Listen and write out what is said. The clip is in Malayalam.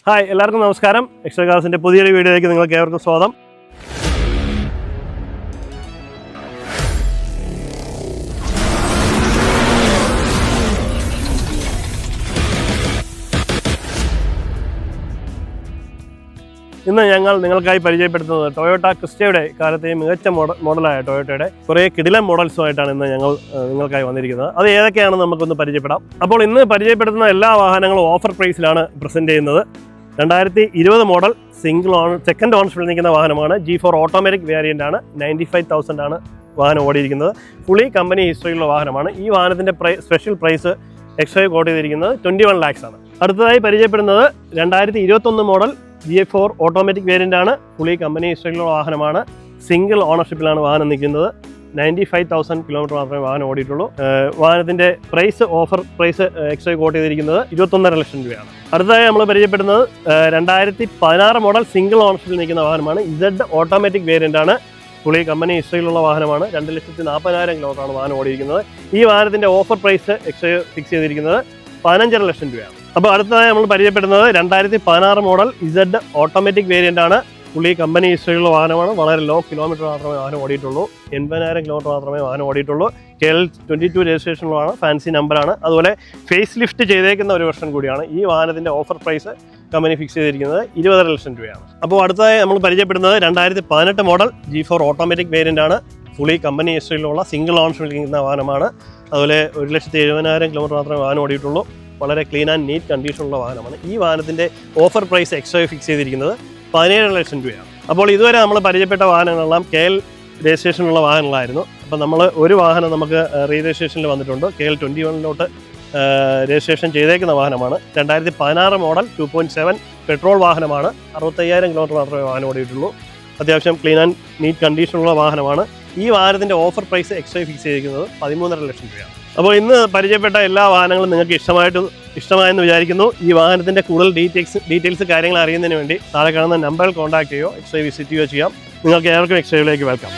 ഹായ് എല്ലാവർക്കും നമസ്കാരം. എക്സ്ട്രാ കാർസിൻ്റെ പുതിയൊരു വീഡിയോയിലേക്ക് നിങ്ങൾക്ക് ഏവർക്കും സ്വാഗതം. ഇന്ന് ഞങ്ങൾ നിങ്ങൾക്കായി പരിചയപ്പെടുത്തുന്നത് ടൊയോട്ട ക്രിസ്റ്റയുടെ കാലത്തെയും മികച്ച മോഡലായ ടൊയോട്ടയുടെ കുറേ കിടിലൻ മോഡൽസുമായിട്ടാണ് ഇന്ന് ഞങ്ങൾ നിങ്ങൾക്കായി വന്നിരിക്കുന്നത്. അത് ഏതൊക്കെയാണെന്ന് നമുക്കൊന്ന് പരിചയപ്പെടാം. അപ്പോൾ ഇന്ന് പരിചയപ്പെടുത്തുന്ന എല്ലാ വാഹനങ്ങളും ഓഫർ പ്രൈസിലാണ് പ്രസൻറ്റ് ചെയ്യുന്നത്. 2020 മോഡൽ സെക്കൻഡ് ഓണർഷിപ്പിൽ നിൽക്കുന്ന വാഹനമാണ്. G4 ഓട്ടോമാറ്റിക് വേരിയൻ്റ് ആണ്. 95,000 ആണ് വാഹനം ഓടിയിരിക്കുന്നത്. ഫുള്ളി കമ്പനി ഹിസ്റ്ററിയുള്ള വാഹനമാണ്. ഈ വാഹനത്തിൻ്റെ സ്പെഷ്യൽ പ്രൈസ് എക്സ്ട്രാ കോട്ട് ചെയ്തിരിക്കുന്നത് 21 lakhs ആണ്. അടുത്തതായി പരിചയപ്പെടുന്നത് 2021 മോഡൽ G4 ഓട്ടോമാറ്റിക് വേരിയൻ്റ് ആണ്. ഫുള്ളി കമ്പനി ഹിസ്റ്ററിലുള്ള വാഹനമാണ്. സിംഗിൾ ഓണർഷിപ്പിലാണ് വാഹനം നിൽക്കുന്നത്. 95,000 കിലോമീറ്റർ മാത്രമേ വാഹനം ഓടിയിട്ടുള്ളൂ. വാഹനത്തിൻ്റെ ഓഫർ പ്രൈസ് എക്സ്ട്രാ കോട്ട് ചെയ്തിരിക്കുന്നത് 21.5 ലക്ഷം രൂപയാണ്. അടുത്തതായി നമ്മൾ പരിചയപ്പെടുന്നത് 2016 മോഡൽ സിംഗിൾ ഓണർഷിപ്പിൽ നിൽക്കുന്ന വാഹനമാണ്. Z ഓട്ടോമാറ്റിക് വേരിയൻ്റ് ആണ്. ഫുള്ളി കമ്പനി ഹിസ്റ്ററിയിലുള്ള വാഹനമാണ്. 2,40,000 കിലോമീറ്ററാണ് വാഹനം ഓടിയിരിക്കുന്നത്. ഈ വാഹനത്തിൻ്റെ ഓഫർ പ്രൈസ് എക്സ്ട്രാ ഫിക്സ് ചെയ്തിരിക്കുന്നത് 15.5 ലക്ഷം രൂപയാണ്. അപ്പോൾ അടുത്തതായി നമ്മൾ പരിചയപ്പെടുന്നത് 2016 മോഡൽ Z ഓട്ടോമാറ്റിക് വേരിയൻ്റ് ആണ്. ഫുള്ളി കമ്പനി ഹിസ്റ്ററിയുള്ള വാഹനമാണ്. വളരെ ലോ കിലോമീറ്റർ മാത്രമേ വാഹനം ഓടിയിട്ടുള്ളൂ. 80,000 കിലോമീറ്റർ മാത്രമേ വാഹനം ഓടിയിട്ടുള്ളൂ. KL 22 രജിസ്ട്രേഷനിലാണ്. ഫാൻസി നമ്പറാണ്. അതുപോലെ ഫേസ് ലിഫ്റ്റ് ചെയ്തേക്കുന്ന ഒരു വെർഷൻ കൂടിയാണ്. ഈ വാഹനത്തിൻ്റെ ഓഫർ പ്രൈസ് കമ്പനി ഫിക്സ് ചെയ്തിരിക്കുന്നത് 20.5 ലക്ഷം രൂപയാണ്. അപ്പോൾ അടുത്തതായി നമ്മൾ പരിചയപ്പെടുന്നത് 2018 മോഡൽ G4 ഓട്ടോമാറ്റിക് വേരിയൻ്റ് ആണ്. ഫുള്ളി കമ്പനി ഹിസ്റ്ററിയിലുള്ള സിംഗിൾ ഓണർഷിപ്പിൽ നിൽക്കുന്ന വാഹനമാണ്. അതുപോലെ 1,70,000 കിലോമീറ്റർ മാത്രമേ വാഹനം ഓടിയിട്ടുള്ളൂ. വളരെ ക്ലീൻ ആൻഡ് നീറ്റ് കണ്ടീഷനുള്ള വാഹനമാണ്. ഈ വാഹനത്തിൻ്റെ ഓഫർ പ്രൈസ് എക്സ്ട്രാ ഫിക്സ് ചെയ്തിരിക്കുന്നത് 17 ലക്ഷം രൂപയാണ്. അപ്പോൾ ഇതുവരെ നമ്മൾ പരിചയപ്പെട്ട വാഹനങ്ങളെല്ലാം KL രജിസ്ട്രേഷനുള്ള വാഹനങ്ങളായിരുന്നു. അപ്പോൾ നമ്മൾ ഒരു വാഹനം നമുക്ക് റീ രജിസ്ട്രേഷനിൽ വന്നിട്ടുണ്ട്. KL 21 രജിസ്ട്രേഷൻ ചെയ്തേക്കുന്ന വാഹനമാണ്. 2016 മോഡൽ 2.7 പെട്രോൾ വാഹനമാണ്. 65,000 കിലോമീറ്റർ മാത്രമേ വാഹനം ഓടിയിട്ടുള്ളൂ. അത്യാവശ്യം ക്ലീൻ ആൻഡ് നീറ്റ് കണ്ടീഷനുള്ള വാഹനമാണ്. ഈ വാഹനത്തിൻ്റെ ഓഫർ പ്രൈസ് എക്സ്ട്രാ ഫിക്സ് ചെയ്തിരിക്കുന്നത് 13.5 ലക്ഷം രൂപയാണ്. അപ്പോൾ ഇന്ന് പരിചയപ്പെട്ട എല്ലാ വാഹനങ്ങളും നിങ്ങൾക്ക് ഇഷ്ടമായെന്ന് വിചാരിക്കുന്നു. ഈ വാഹനത്തിൻ്റെ കൂടുതൽ ഡീറ്റെയിൽസ് കാര്യങ്ങൾ അറിയുന്നതിന് വേണ്ടി താഴെ കാണുന്ന നമ്പറിൽ കോൺടാക്ട് ചെയ്യുകയോ എക്സ്ട്രാ വിസിറ്റ് ചെയ്യുകയോ ചെയ്യാം. നിങ്ങൾക്ക് ഏവർക്കും എക്സ്ട്രായിലേക്ക് വെൽക്കം.